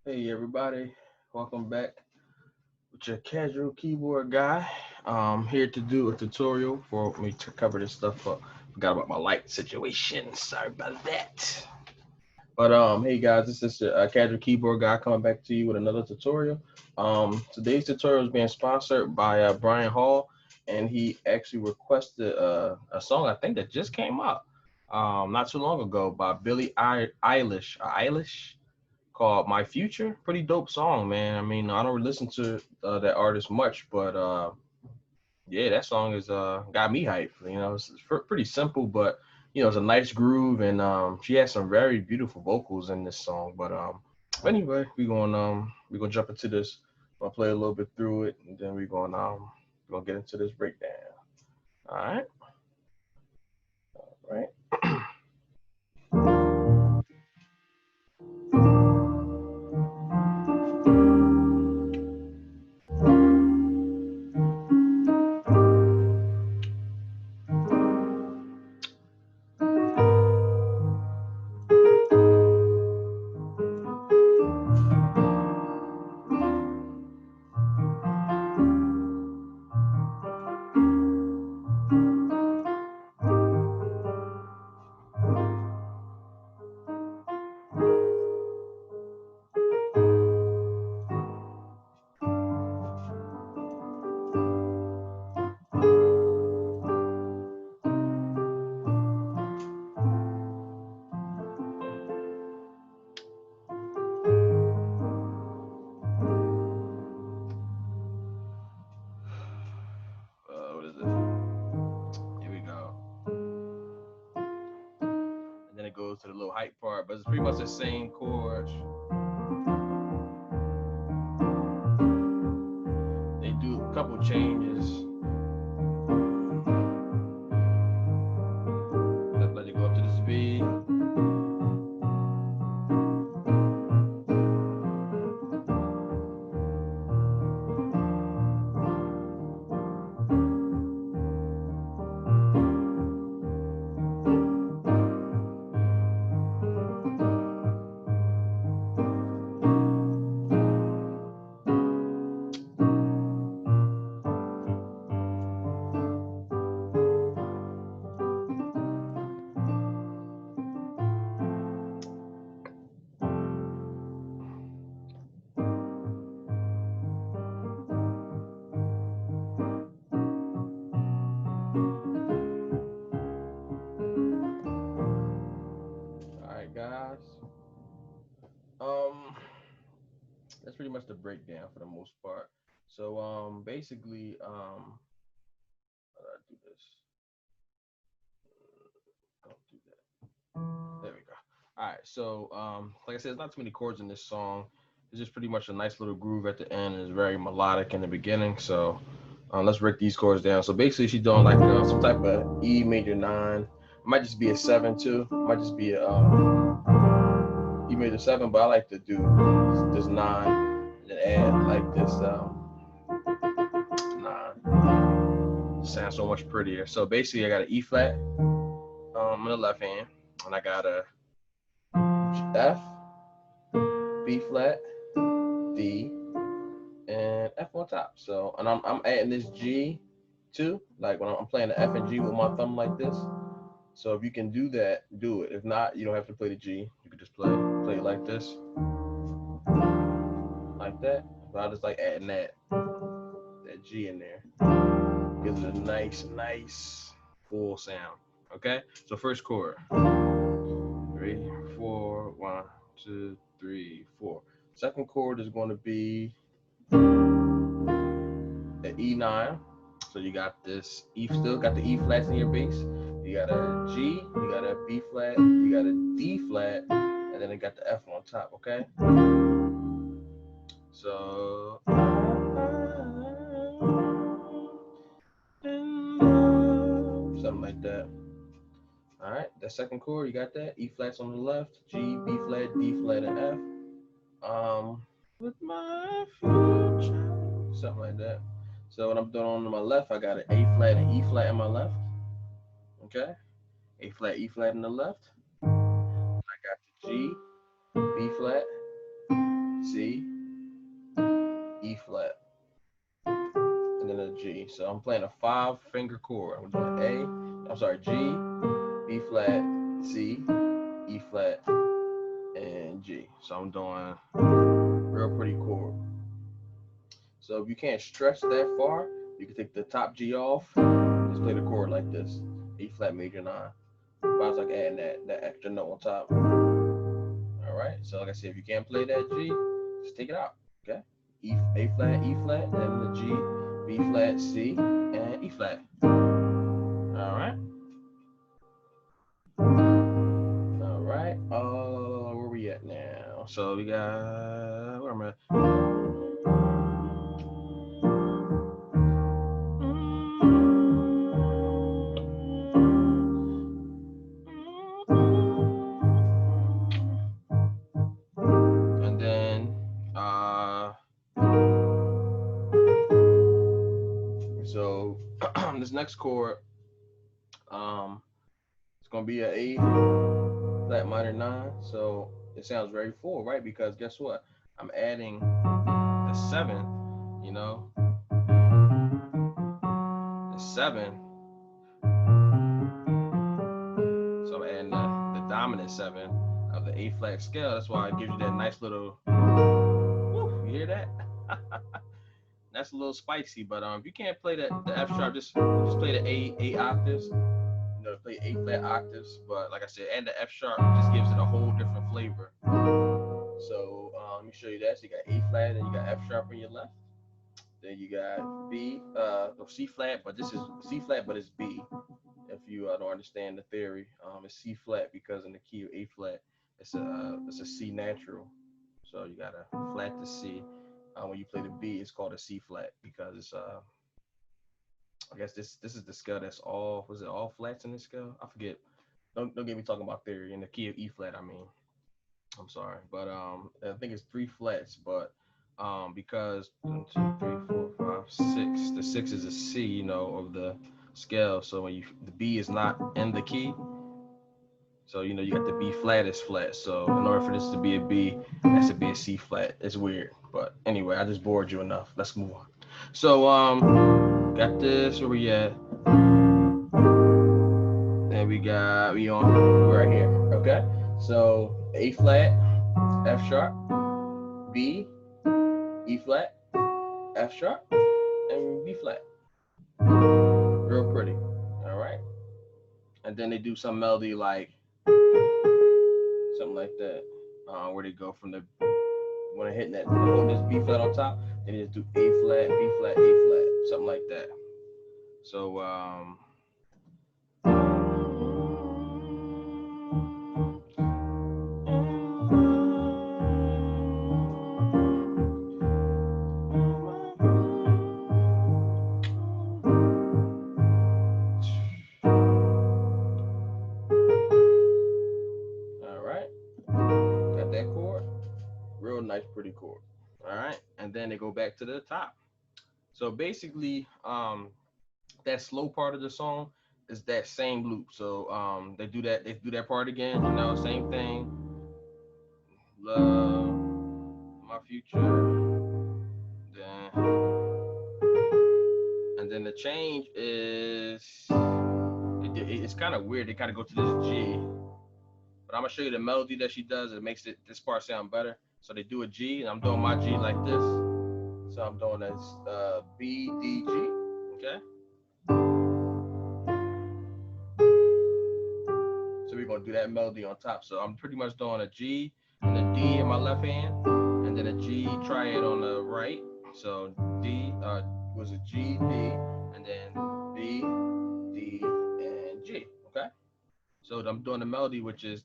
Hey everybody, welcome back with your casual keyboard guy. Here to do a tutorial for me to cover this stuff up. Forgot about my light situation. Sorry about that. But hey guys, this is your casual keyboard guy coming back to you with another tutorial. Today's tutorial is being sponsored by Brian Hall, and he actually requested a song I think that just came out not too long ago by Eilish called My Future. Pretty dope song, man. I mean, I don't listen to that artist much, but yeah, that song is got me hyped. It's pretty simple, but it's a nice groove, and she has some very beautiful vocals in this song. But anyway, we gonna jump into this. I'm gonna play a little bit through it, and then we're gonna get into this breakdown. All right, right. What is it? Here we go. And then it goes to the little hype part, but it's pretty much the same chords. They do a couple changes. Let it go up to this B. All right, guys. Um, that's pretty much the breakdown for the most part. So basically how do I do this? Don't do that. There we go. All right. So like I said, there's not too many chords in this song. It's just pretty much a nice little groove at the end. It's very melodic in the beginning. So let's break these chords down. So basically, she's doing like some type of E major nine. It might just be a seven too. It might just be a E major seven, but I like to do this nine and then add like this nine. Sounds so much prettier. So basically, I got an E flat in the left hand, and I got a F, B flat, D, and F on top. So, and I'm adding this G too, like when I'm playing the F and G with my thumb like this. So if you can do that, do it. If not, you don't have to play the G. You can just play it like this, like that. But I just like adding that G in there. Gives it a nice full sound. Okay. So first chord. 3, 4, 1, 2, 3, 4. Second chord is going to be the E9. So you got this E, still got the E flats in your bass. You got a G, you got a B flat, you got a D flat, and then it got the F on top, okay? So something like that. All right, that second chord, you got that. E flats on the left, G, B flat, D flat, and F. With my future, something like that. So when I'm doing on my left, I got an A flat and E flat in my left. Okay, A flat, E flat in the left. I got the G, B flat, C, G. So I'm playing a 5-finger chord. I'm doing G, B flat, C, E flat, and G. So I'm doing real pretty chord. So if you can't stretch that far, you can take the top G off, just play the chord like this. E flat major 9. But I was like adding that extra note on top. Alright, so like I said, if you can't play that G, just take it out. Okay? A flat, E flat, then the G, B flat, C, and E flat. Alright. Alright. Where we at now? So we got, where am I? And then so this next chord, it's gonna be an A flat minor 9. So it sounds very full, right? Because guess what? I'm adding the 7, you know, the 7. So I'm adding the dominant 7 of the A flat scale. That's why it gives you that nice little, woo, you hear that? That's a little spicy, but if you can't play the F sharp, just play the A octaves. You know, play A flat octaves. But like I said, and the F sharp just gives it a whole different flavor. So let me show you that. So you got A flat, and you got F sharp on your left. Then you got B, C flat, but this is C flat, but it's B. If you don't understand the theory, it's C flat because in the key of A flat, it's a C natural. So you got a flat to C. When you play the B, it's called a C flat because it's I guess this is the scale that's all, was it all flats in this scale? I forget. Don't get me talking about theory. In the key of E flat, I mean. I'm sorry, but I think it's 3 flats, but because 1, 2, 3, 4, 5, 6, the 6 is a C, you know, of the scale. So when the B is not in the key, so you know you got the B flat is flat. So in order for this to be a B, it has to be a C flat. It's weird, but anyway, I just bored you enough. Let's move on. So got this. Where we at? And we on right here. Okay. So A flat, F sharp, B, E flat, F sharp, and B flat. Real pretty. All right. And then they do some melody like something like that, where they go from the when they're hitting that, hold this B flat on top, they just do A flat, B flat, A flat, something like that. So nice pretty chord. All right, and then they go back to the top. So basically that slow part of the song is that same loop. So they do that part again, you know, same thing. Love my future. And then the change is it's kind of weird. They kind of go to this G, but I'm gonna show you the melody that she does. It makes this part sound better. So they do a G, and I'm doing my G like this. So I'm doing this B, D, G, okay? So we're gonna do that melody on top. So I'm pretty much doing a G and a D in my left hand, and then a G triad on the right. So D was a G, D, and then B, D, and G, okay? So I'm doing the melody, which is,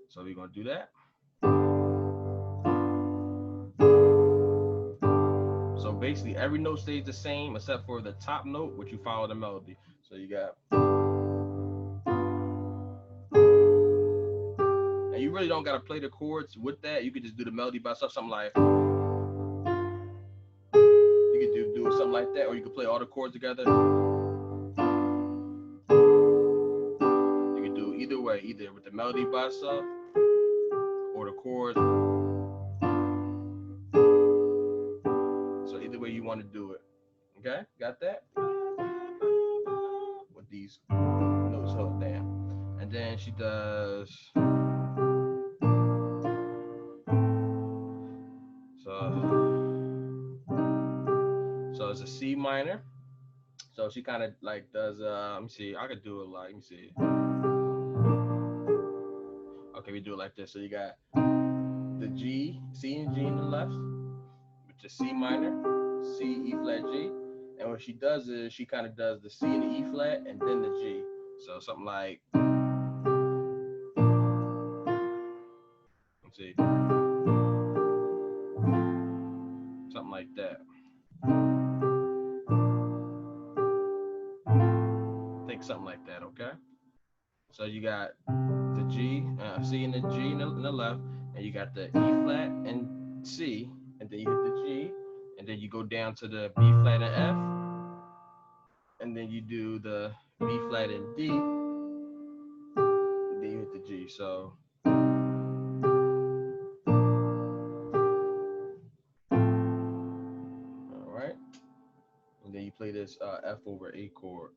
so we're gonna do that. So basically every note stays the same except for the top note, which you follow the melody. So you got, and you really don't gotta play the chords with that. You could just do the melody by itself, something like, you could do something like that, or you could play all the chords together. You could do either way, either with the melody by itself or the chords. want to do it. Okay, got that? With these notes held down. And then she does. So it's a C minor. So she kind of like does. Let me see. I could do it like. Let me see. Okay, we do it like this. So you got the G, C and G in the left, which is C minor, C, E flat, G. And what she does is she kind of does the C and the E flat and then the G. So something like, let's see, something like that. Think something like that, okay? So you got the G, C and the G in the left, and you got the E flat and C, and then you hit the G, and then you go down to the B flat and F, and then you do the B flat and D, and then you hit the G. So all right, and then you play this F over A chord.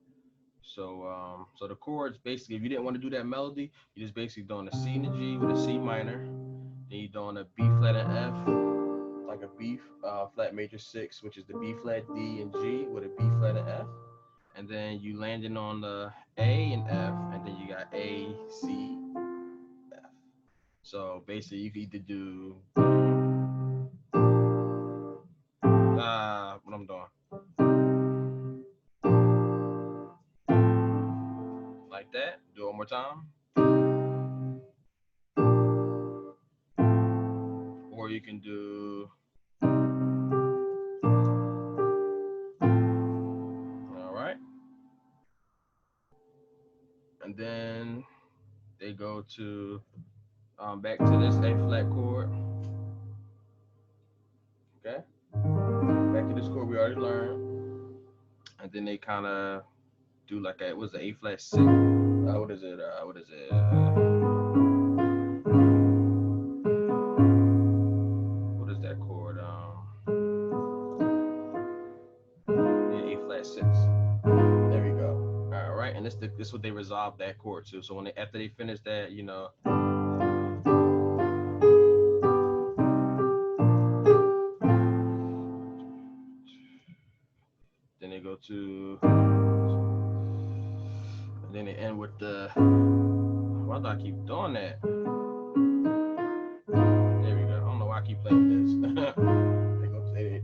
So so the chords basically, if you didn't want to do that melody, you just basically doing a C and a G with a C minor, then you doing a B flat and F, like a B flat major 6, which is the B flat, D, and G with a B flat and F, and then you landing on the A and F, and then you got A, C, F. So basically, you can either do what I'm doing like that. Do it one more time. Or you can do all right, and then they go to back to this A flat chord. Okay, back to this chord we already learned, and then they kind of do like a what's the A flat 6? What is it? What is it? What is that chord? Yeah, A flat 6. There we go. All right, and this is what they resolve that chord to. So when they after they finish that, you know. Then they go to, and then they end with the. Why do I keep doing that? There we go. I don't know why I keep playing this.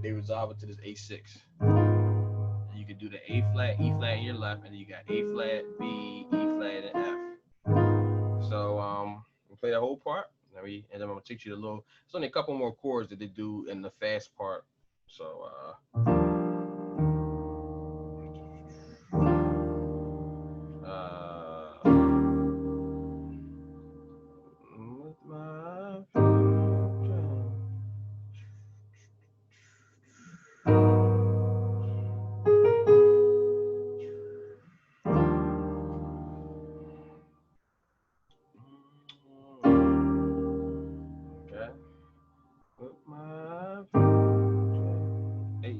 they resolve it to this A6. And you can do the A flat, E flat in your left, and then you got A flat, B, E flat, and F. So we play that whole part. And then I'm gonna teach you the little. There's only a couple more chords that they do in the fast part. So okay. With my hey.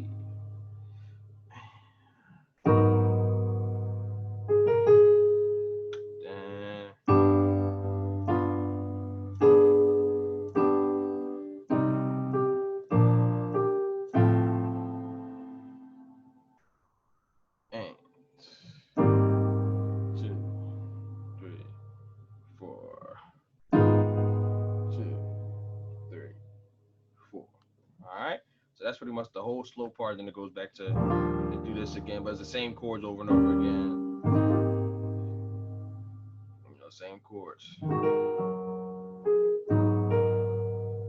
And 2, 3, 4. 2, 3, 4. All right. So that's pretty much the whole slow part. Then it goes back to do this again, but it's the same chords over and over again. You know, same chords.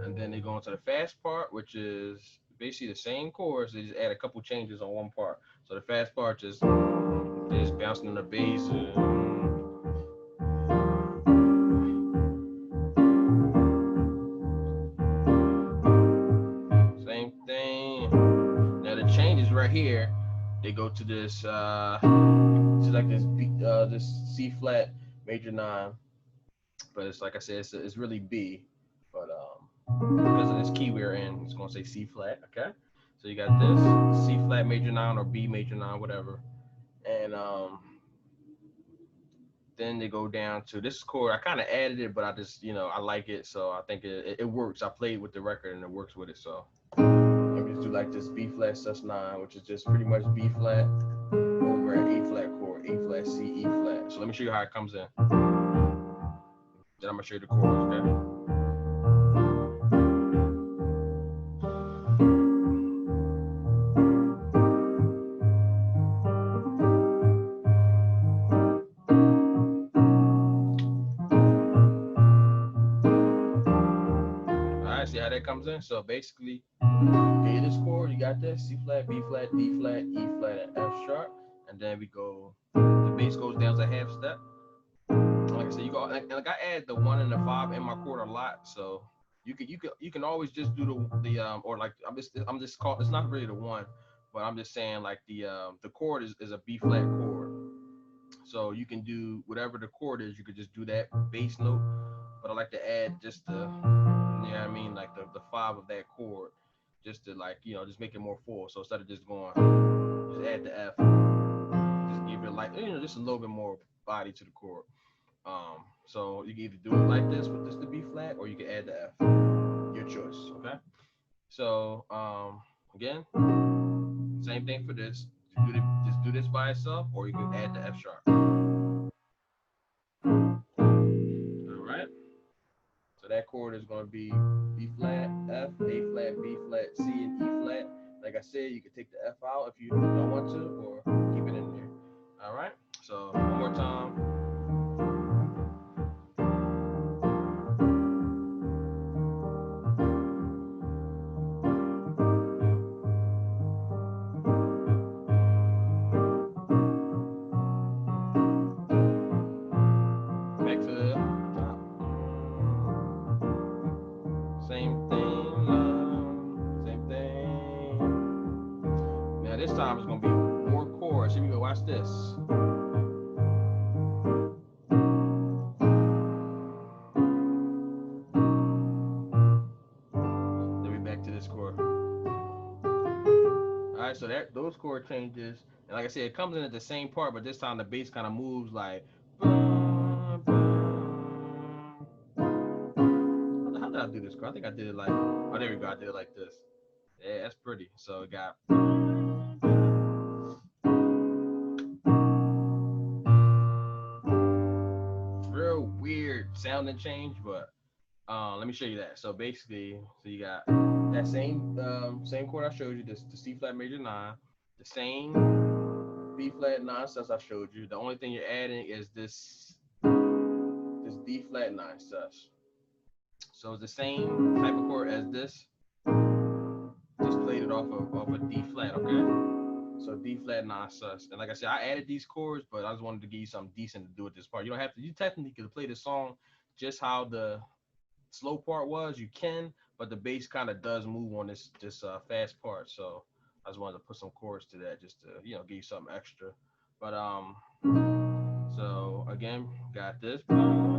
And then they go into the fast part, which is basically the same chords. They just add a couple changes on one part. So the fast part just bouncing on the bass. Same thing. Now the changes right here, they go to this like this C flat major 9, but it's like I said, it's really B, but because of this key we're in, it's gonna say C flat. Okay, So you got this C flat major 9 or B major 9, whatever, and then they go down to this chord. I kind of added it, but I just, I like it, so I think it works. I played with the record and it works with it. So let me just do like this B flat sus9, which is just pretty much B flat over an A flat chord, A flat C, E flat. So let me show you how it comes in. Then I'm gonna show you the chords, okay? Alright, see how that comes in? So basically, okay, this chord, you got this C flat, B flat, D flat, E flat, and F sharp, and then we go. The bass goes down a half step. Like I said, you go like I add the 1 and the 5 in my chord a lot, so you can always just do the or like I'm just called, it's not really the 1, but I'm just saying like the chord is a B flat chord, so you can do whatever the chord is. You could just do that bass note, but I like to add just the, you know what I mean, like the 5 of that chord, just to like, just make it more full. So instead of just going, just add the F, just give it like, just a little bit more body to the chord. So you can either do it like this with this the B flat, or you can add the F. Your choice. Okay. So again, same thing for this. Just do this by itself, or you can add the F sharp. All right. So that chord is going to be B flat, F, A flat, B flat, C, and E flat. Like I said, you can take the F out if you don't want to, or keep it in there. All right. So one more time. Back to the top. Same thing, same thing. Now this time it's gonna be more chords. Here we go. Watch this. Then we back to this chord. All right, so those chord changes, and like I said, it comes in at the same part, but this time the bass kind of moves like. How did I do this chord? I think I did it like. Oh, there we go. I did it like this. Yeah, that's pretty. So it got. Real weird sounding change, but let me show you that. So basically, so you got that same chord I showed you, the C flat major 9, the same B flat 9 sus I showed you. The only thing you're adding is this D flat 9 sus. So it's the same type of chord as this. Just played it off a D flat, okay? So D flat 9 sus. And like I said, I added these chords, but I just wanted to give you something decent to do with this part. You don't have to. You technically could play the song just how the slow part was. You can, but the bass kind of does move on this fast part. So I just wanted to put some chords to that, just to give you something extra. But so again, got this. Now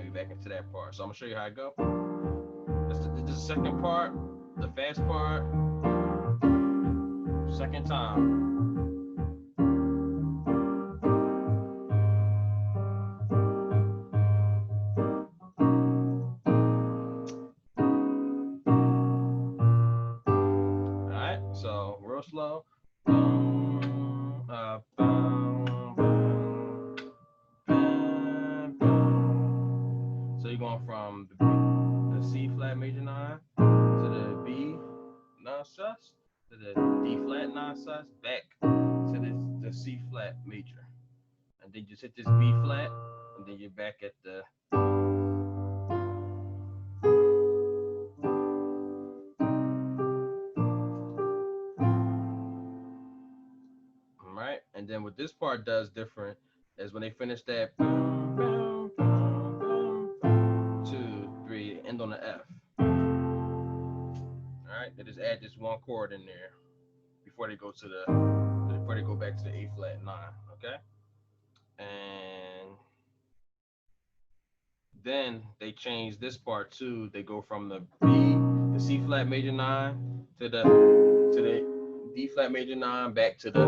we back into that part. So I'm gonna show you how it go. This is the second part, the fast part. Second time. All right, so real slow. So you're going from the C flat major 9 to the B 9 sus to the D flat 9 sus back to the C flat major, and then just hit this B flat, and then you're back at the. All right, and then what this part does different is when they finish that 2, 3, end on the F. All right, they just add this one chord in there before they go back to the A flat 9. Okay, and Then they change this part too. They go from the C flat major nine to the D flat major nine back to the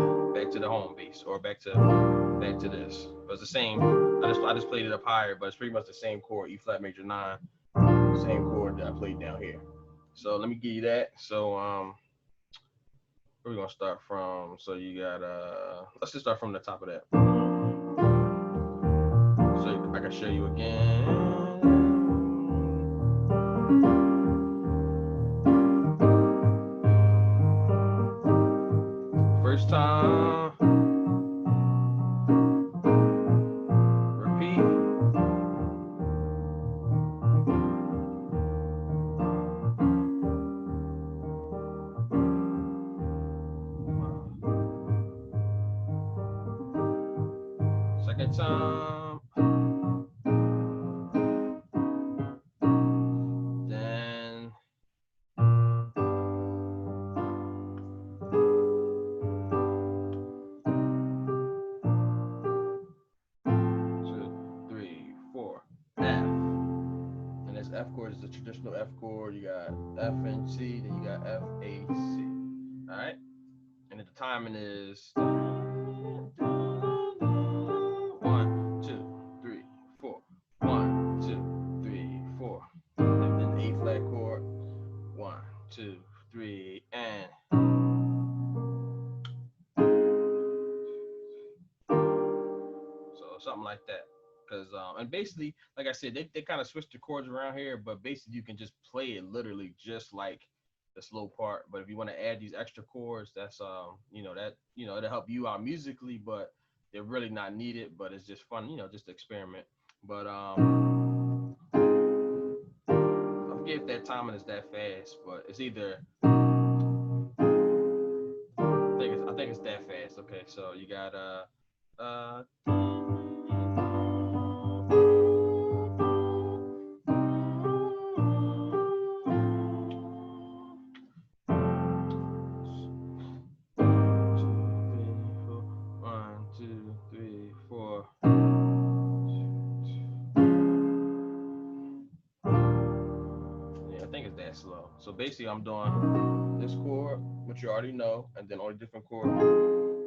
home base or back to this. But it's the same. I just played it up higher, but it's pretty much the same chord, E flat major nine, same chord that I played down here. So let me give you that. So where we gonna start from? So you got let's just start from the top of that. So I can show you again. First time, repeat. Second time, then two, three, four, F. And this F chord is the traditional F chord. You got F and C, then you got F, A, C. All right? And the timing is 1, 2, 3, 4. 1, 2, 3, 4. And then the A flat chord. 1, 2, 3, and so something like that. Cause and basically, like I said, they kind of switched the chords around here, but basically you can just play it literally just like the slow part. But if you want to add these extra chords, that's it'll help you out musically, but they're really not needed. But it's just fun, just to experiment. But I forget if that timing is that fast, but it's either I think it's that fast. Okay, so you got uh One, two, three, four. Yeah, I think it's that slow. So basically, I'm doing this chord, which you already know, and then on a different chord,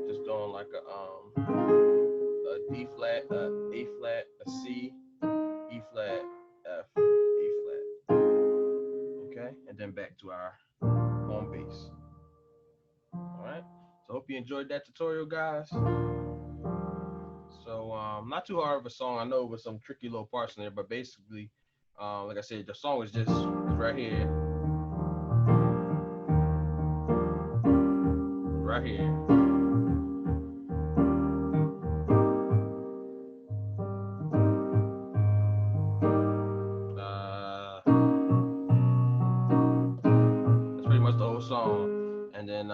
just doing like a D flat, A flat, a C, E flat, F, A flat. Okay, and then back to our home base. All right. So hope you enjoyed that tutorial, guys. So not too hard of a song. I know with some tricky little parts in there, but basically, like I said, the song is just right here, right here. That's pretty much the whole song, and then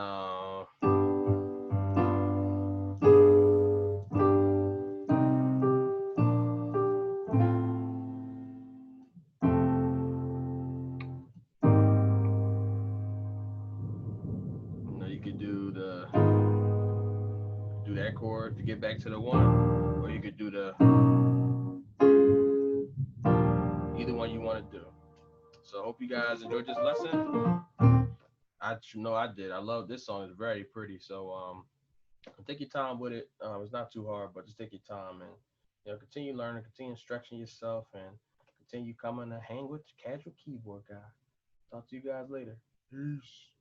you could do that chord to get back to the one, or you could do the either one you want to do. So I hope you guys enjoyed this lesson. I know I did. I love this song. It's very pretty. So take your time with it. It's not too hard, but just take your time and continue learning, continue stretching yourself, and continue coming to hang with Casual Keyboard Guy. Talk to you guys later. Peace.